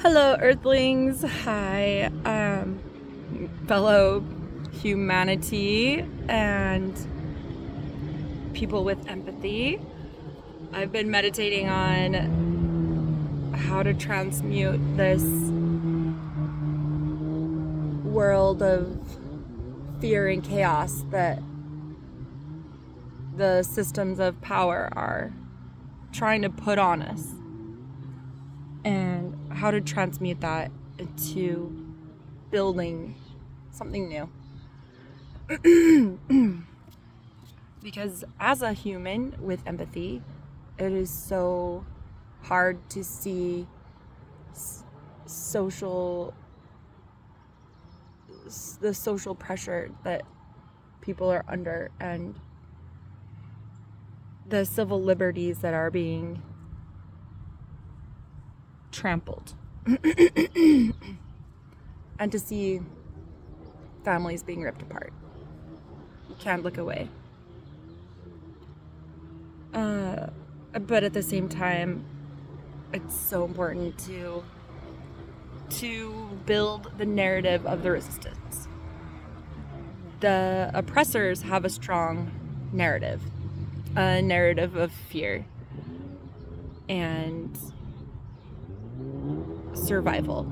Hello, Earthlings. Hi, fellow humanity and people with empathy. I've been meditating on how to transmute this world of fear and chaos that the systems of power are trying to put on us, and how to transmute that into building something new. Because as a human with empathy, it is so hard to see the social pressure that people are under, and the civil liberties that are being trampled. And to see families being ripped apart. You can't look away. But at the same time, it's so important to build the narrative of the resistance. The oppressors have a strong narrative, a narrative of fear and survival,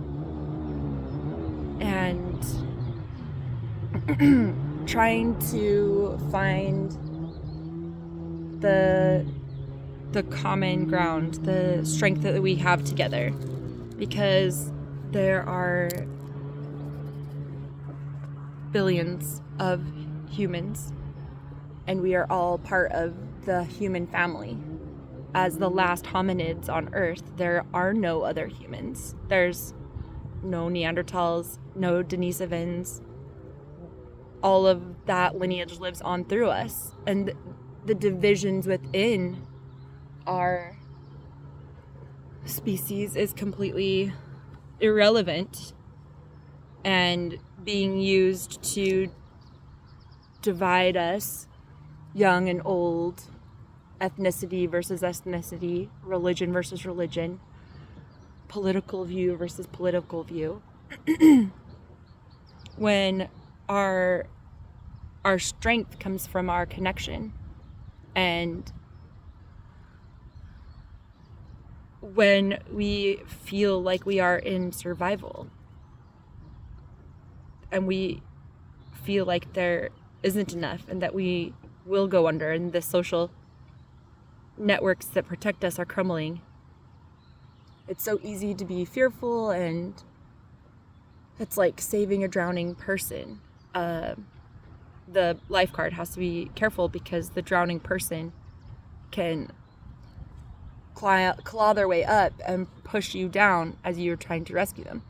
and trying to find the common ground, the strength that we have together, because there are billions of humans and we are all part of the human family. As the last hominids on Earth, there are no other humans. There's no Neanderthals, no Denisovans. All of that lineage lives on through us. And the divisions within our species is completely irrelevant and being used to divide us, young and old, ethnicity versus ethnicity, religion versus religion, political view versus political view. When our strength comes from our connection, and when we feel like we are in survival and we feel like there isn't enough and that we will go under and the social networks that protect us are crumbling, it's so easy to be fearful, and it's like saving a drowning person. The lifeguard has to be careful because the drowning person can claw their way up and push you down as you're trying to rescue them.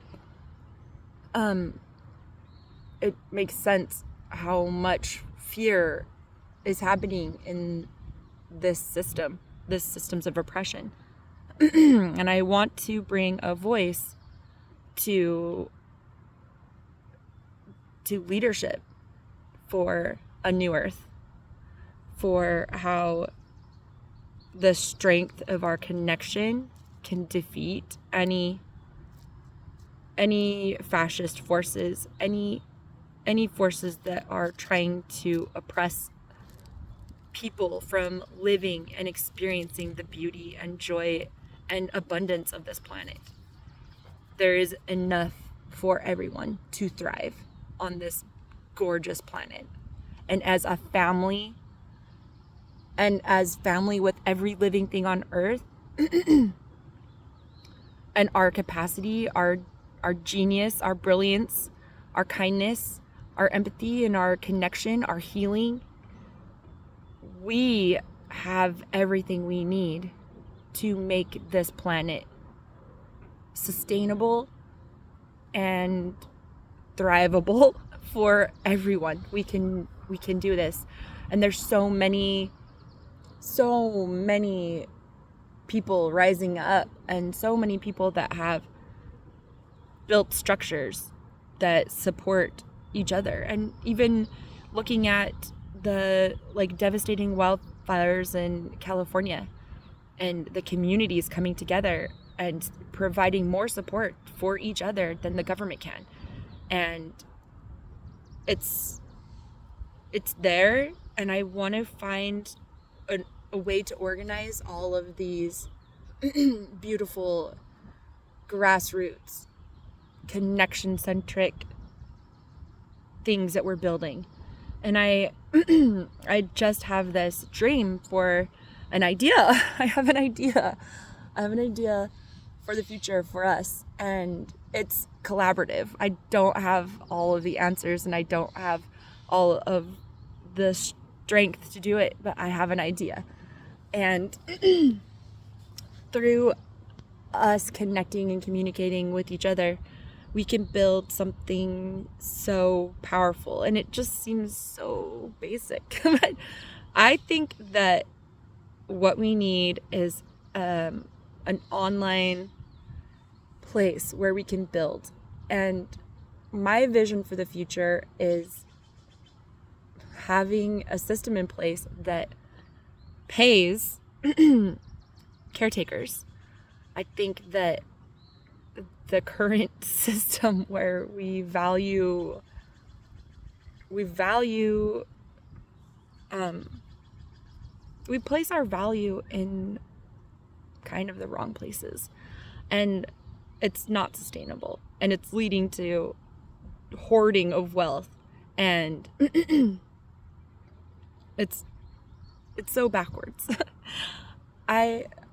It makes sense how much fear is happening in this systems of oppression. And I want to bring a voice to leadership for a new earth, for how the strength of our connection can defeat any fascist forces, any forces that are trying to oppress people from living and experiencing the beauty and joy and abundance of this planet. There is enough for everyone to thrive on this gorgeous planet. And as a family, and as family with every living thing on Earth, and our capacity, our genius, our brilliance, our kindness, our empathy, and our connection, our healing, we have everything we need to make this planet sustainable and thrivable for everyone. We can do this. And there's so many people rising up, and so many people that have built structures that support each other. And even looking at the devastating wildfires in California and the communities coming together, and providing more support for each other than the government can. And it's there, and I want to find a way to organize all of these beautiful grassroots connection-centric things that we're building. And I just have this dream for an idea. I have an idea for the future for us, and it's collaborative. I don't have all of the answers, and I don't have all of the strength to do it, but I have an idea. And through us connecting and communicating with each other, we can build something so powerful. And it just seems so basic. But I think that what we need is an online place where we can build. And my vision for the future is having a system in place that pays caretakers. I think that the current system where we place our value in kind of the wrong places, and it's not sustainable, and it's leading to hoarding of wealth, and it's so backwards.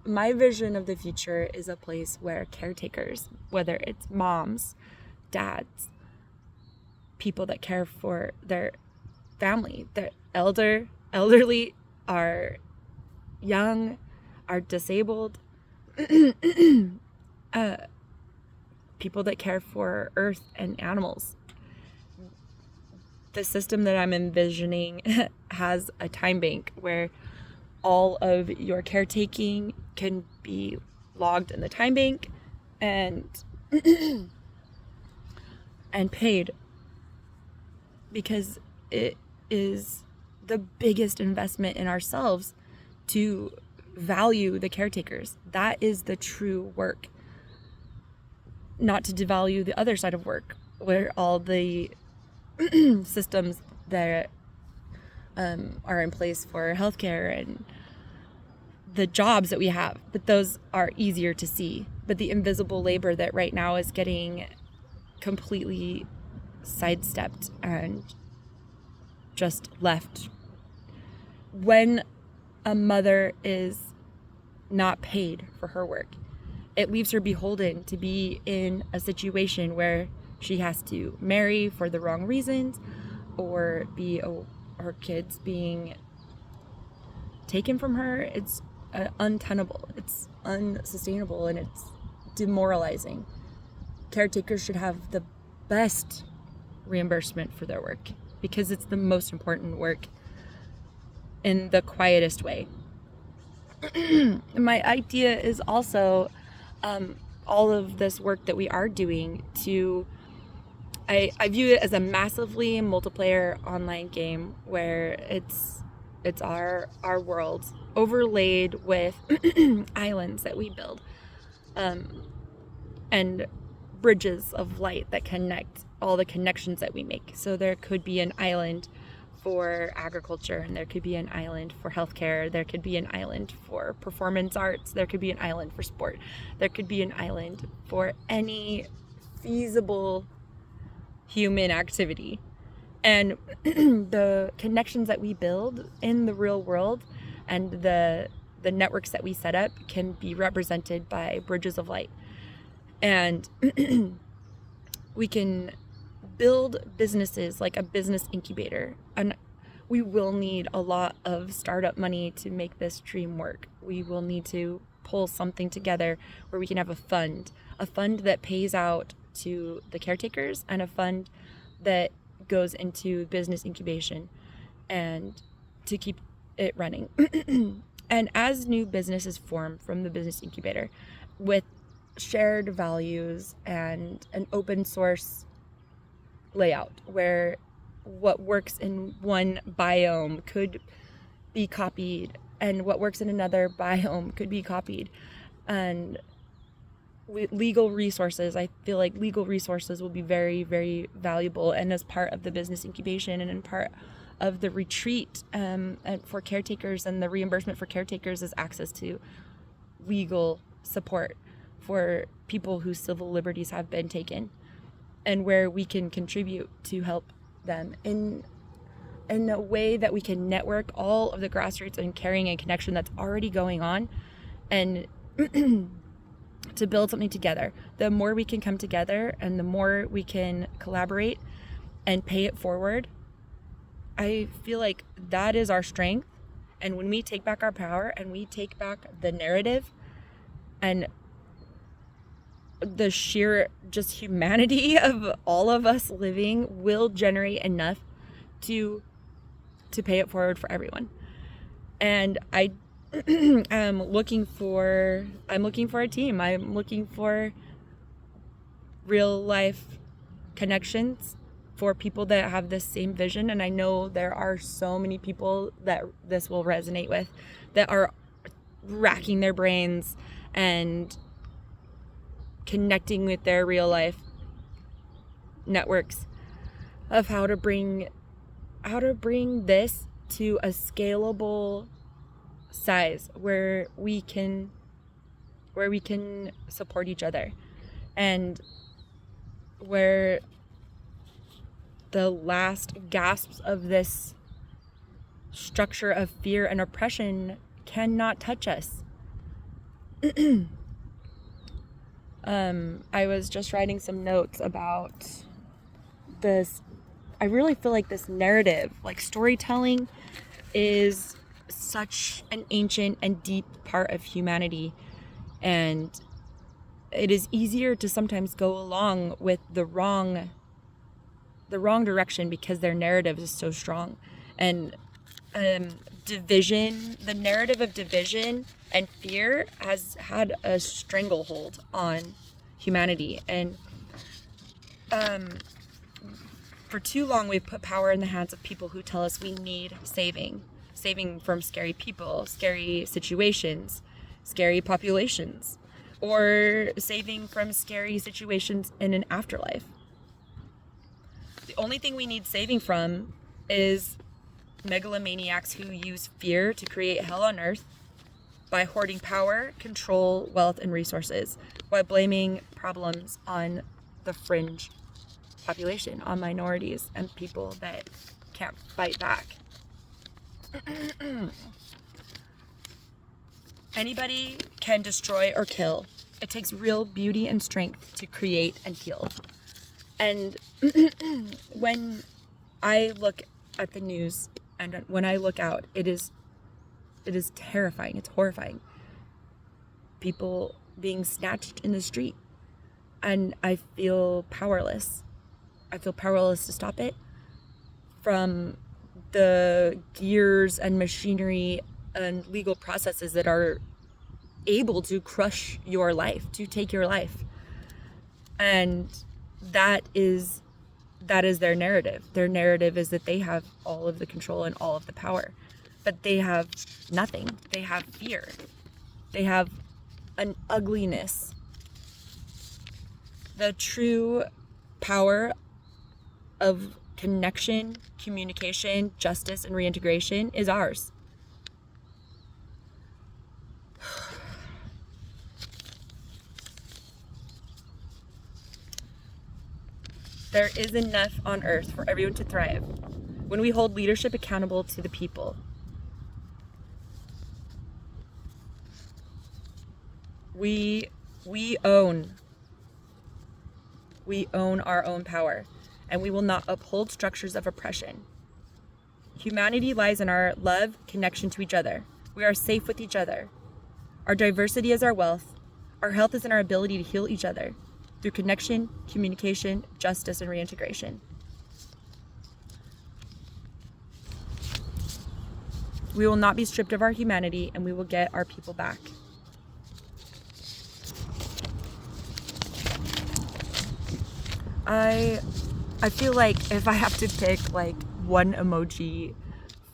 My vision of the future is a place where caretakers, whether it's moms, dads, people that care for their family, their elderly, are young, are disabled, people that care for earth and animals. The system that I'm envisioning has a time bank where all of your caretaking can be logged in the time bank and and paid, because it is the biggest investment in ourselves to value the caretakers. That is the true work, not to devalue the other side of work, where all the systems that are in place for healthcare and the jobs that we have, but those are easier to see. But the invisible labor that right now is getting completely sidestepped and just left. When a mother is not paid for her work, it leaves her beholden to be in a situation where she has to marry for the wrong reasons, or her kids being taken from her. It's untenable, it's unsustainable, and it's demoralizing. Caretakers should have the best reimbursement for their work, because it's the most important work in the quietest way. My idea is also all of this work that we are doing to, I view it as a massively multiplayer online game where it's our world overlaid with islands that we build, and bridges of light that connect all the connections that we make. So there could be an island for agriculture, and there could be an island for healthcare, there could be an island for performance arts, there could be an island for sport, there could be an island for any feasible human activity. And the connections that we build in the real world and the networks that we set up can be represented by bridges of light. And we can build businesses like a business incubator. And we will need a lot of startup money to make this dream work. We will need to pull something together where we can have a fund that pays out to the caretakers, and a fund that goes into business incubation and to keep it running. And as new businesses form from the business incubator with shared values and an open source layout where what works in one biome could be copied and what works in another biome could be copied, and legal resources. I feel like legal resources will be very, very valuable, and as part of the business incubation and in part of the retreat and for caretakers, and the reimbursement for caretakers is access to legal support for people whose civil liberties have been taken, and where we can contribute to help them in a way that we can network all of the grassroots and caring and connection that's already going on, and to build something together. The more we can come together and the more we can collaborate and pay it forward, I feel like that is our strength. And when we take back our power and we take back the narrative and the sheer just humanity of all of us living will generate enough to pay it forward for everyone. And I'm looking for a team. I'm looking for real life connections for people that have this same vision. And I know there are so many people that this will resonate with, that are racking their brains and connecting with their real life networks of how to bring this to a scalable size where we can support each other, and where the last gasps of this structure of fear and oppression cannot touch us. I was just writing some notes about this. I really feel like this narrative, like storytelling, is such an ancient and deep part of humanity, and it is easier to sometimes go along with the wrong direction because their narrative is so strong. And division, the narrative of division and fear has had a stranglehold on humanity, and for too long we've put power in the hands of people who tell us we need saving from scary people, scary situations, scary populations, or saving from scary situations in an afterlife. The only thing we need saving from is megalomaniacs who use fear to create hell on earth by hoarding power, control, wealth, and resources, while blaming problems on the fringe population, on minorities and people that can't fight back. Anybody can destroy or kill. It takes real beauty and strength to create and heal. And when I look at the news and when I look out, it is terrifying. It's horrifying. People being snatched in the street. And I feel powerless. I feel powerless to stop it. From the gears and machinery and legal processes that are able to crush your life, to take your life. And that is their narrative. Their narrative is that they have all of the control and all of the power. But they have nothing. They have fear. They have an ugliness. The true power of connection, communication, justice, and reintegration is ours. There is enough on earth for everyone to thrive when we hold leadership accountable to the people. We own our own power, and we will not uphold structures of oppression. Humanity lies in our love, connection to each other. We are safe with each other. Our diversity is our wealth. Our health is in our ability to heal each other through connection, communication, justice, and reintegration. We will not be stripped of our humanity, and we will get our people back. I feel like if I have to pick like one emoji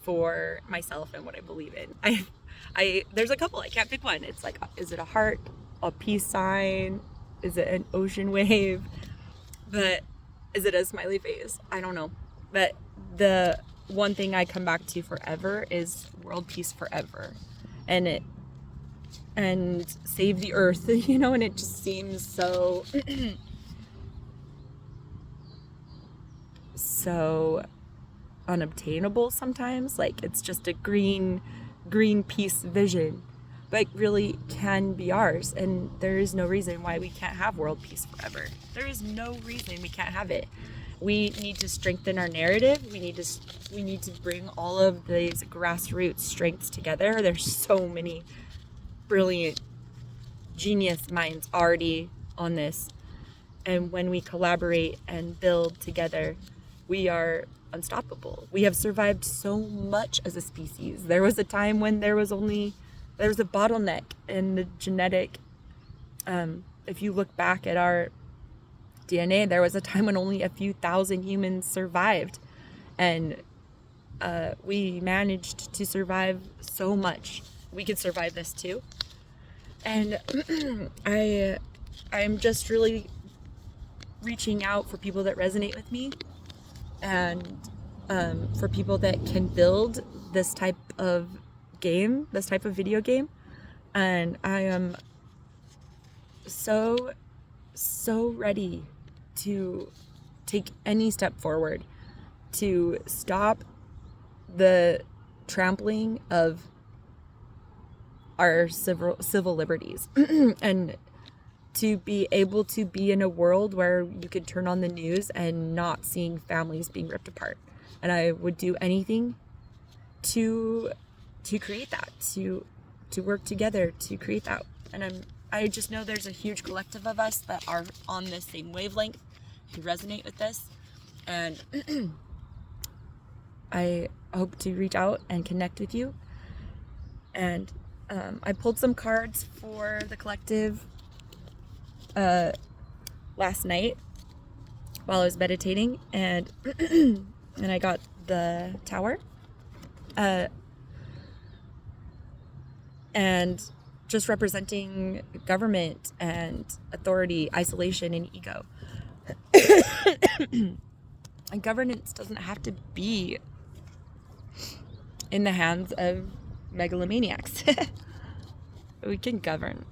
for myself and what I believe in, I there's a couple. I can't pick one. It's like, is it a heart, a peace sign, Is it an ocean wave? But is it a smiley face? I don't know. But the one thing I come back to forever is world peace forever. And save the earth, and it just seems so so unobtainable sometimes. Like, it's just a green peace vision, but really can be ours. And there is no reason why we can't have world peace forever. There is no reason we can't have it. We need to strengthen our narrative. We need to bring all of these grassroots strengths together. There's so many brilliant genius minds already on this. And when we collaborate and build together, we are unstoppable. We have survived so much as a species. There was a time when there was a bottleneck in the genetic, if you look back at our DNA, there was a time when only a few thousand humans survived. And we managed to survive so much. We could survive this too. And I'm just really reaching out for people that resonate with me, and for people that can build this type of video game. And I am so ready to take any step forward to stop the trampling of our civil liberties and to be able to be in a world where you could turn on the news and not seeing families being ripped apart. And I would do anything to create that, to work together to create that. And I just know there's a huge collective of us that are on this same wavelength, who resonate with this. And I hope to reach out and connect with you. And I pulled some cards for the collective last night while I was meditating, and and I got the Tower, and just representing government and authority, isolation, and ego. And governance doesn't have to be in the hands of megalomaniacs. We can govern.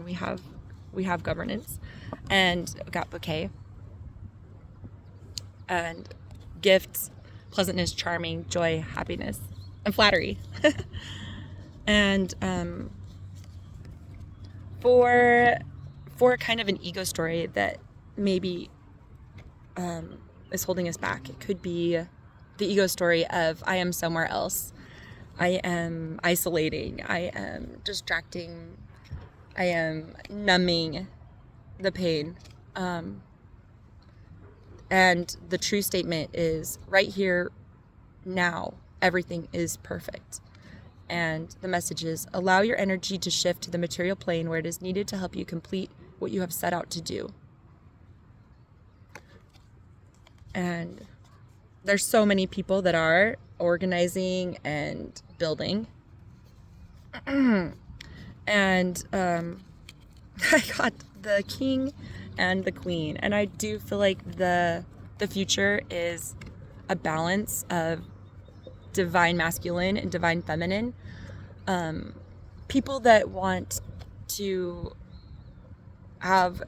We have governance. And we got bouquet. And gifts, pleasantness, charming, joy, happiness, and flattery. And for kind of an ego story that maybe is holding us back, it could be the ego story of I am somewhere else. I am isolating. I am distracting. I am numbing the pain. And the true statement is right here, now, everything is perfect. And the message is allow your energy to shift to the material plane where it is needed to help you complete what you have set out to do. And there's so many people that are organizing and building. And I got the king and the queen. And I do feel like the future is a balance of divine masculine and divine feminine. People that want to have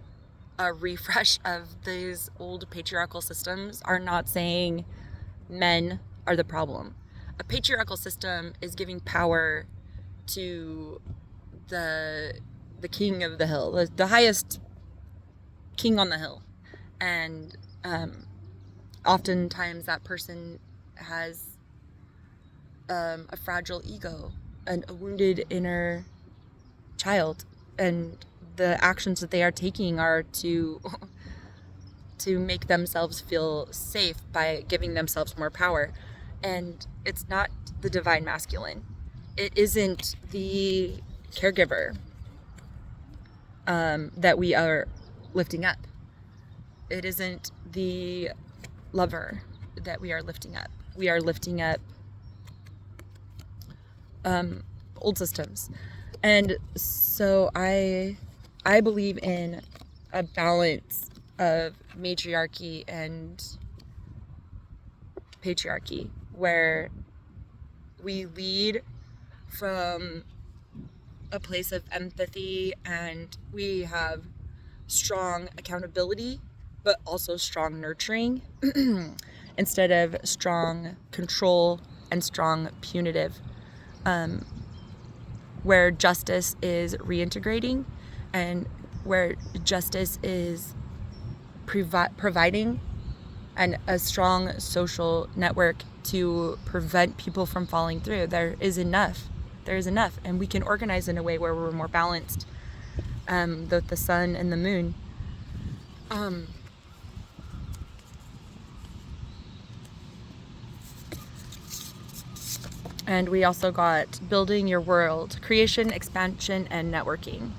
a refresh of these old patriarchal systems are not saying men are the problem. A patriarchal system is giving power to the king of the hill, the highest king on the hill. And oftentimes that person has a fragile ego and a wounded inner child, and the actions that they are taking are to make themselves feel safe by giving themselves more power. And it's not the divine masculine. It isn't the caregiver that we are lifting up. It isn't the lover that we are lifting up. We are lifting up old systems. And so I I believe in a balance of matriarchy and patriarchy, where we lead from a place of empathy and we have strong accountability, but also strong nurturing instead of strong control and strong punitive, where justice is reintegrating and where justice is providing a strong social network to prevent people from falling through. There is enough, and we can organize in a way where we're more balanced, the sun and the moon. And we also got building your world, creation, expansion, and networking.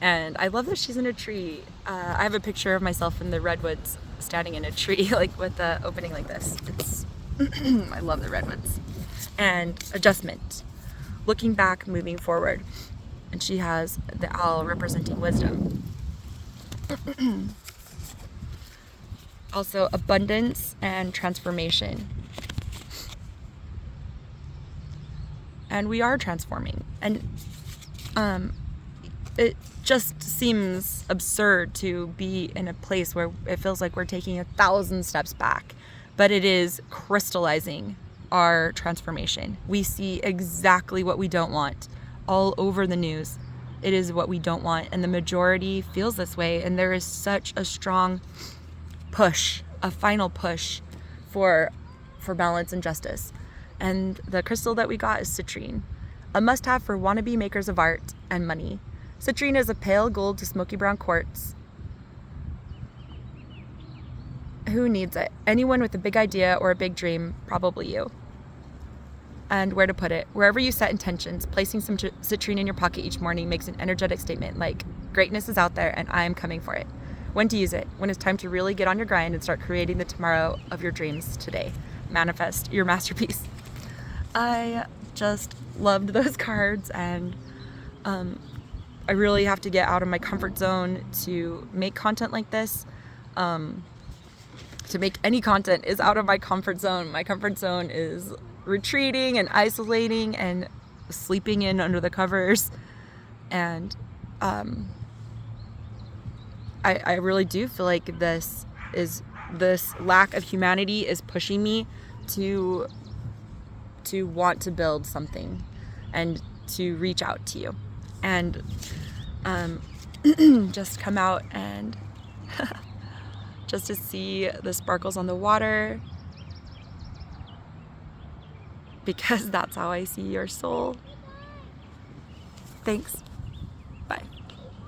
And I love that she's in a tree. I have a picture of myself in the redwoods standing in a tree, like with the opening like this. It's I love the redwoods. And adjustment, looking back, moving forward. And she has the owl representing wisdom. Also abundance and transformation. And we are transforming. And it just seems absurd to be in a place where it feels like we're taking 1,000 steps back, but it is crystallizing our transformation. We see exactly what we don't want all over the news. It is what we don't want, and the majority feels this way, and there is such a strong push, a final push for balance and justice. And the crystal that we got is citrine, a must-have for wannabe makers of art and money. Citrine is a pale gold to smoky brown quartz. Who needs it? Anyone with a big idea or a big dream, probably you. And where to put it? Wherever you set intentions, placing some citrine in your pocket each morning makes an energetic statement like, greatness is out there and I am coming for it. When to use it? When it's time to really get on your grind and start creating the tomorrow of your dreams today. Manifest your masterpiece. I just loved those cards, and I really have to get out of my comfort zone to make content like this. To make any content is out of my comfort zone. My comfort zone is retreating and isolating and sleeping in under the covers. And I really do feel like this lack of humanity is pushing me to want to build something and to reach out to you and just come out and just to see the sparkles on the water, because that's how I see your soul. Thanks. Bye.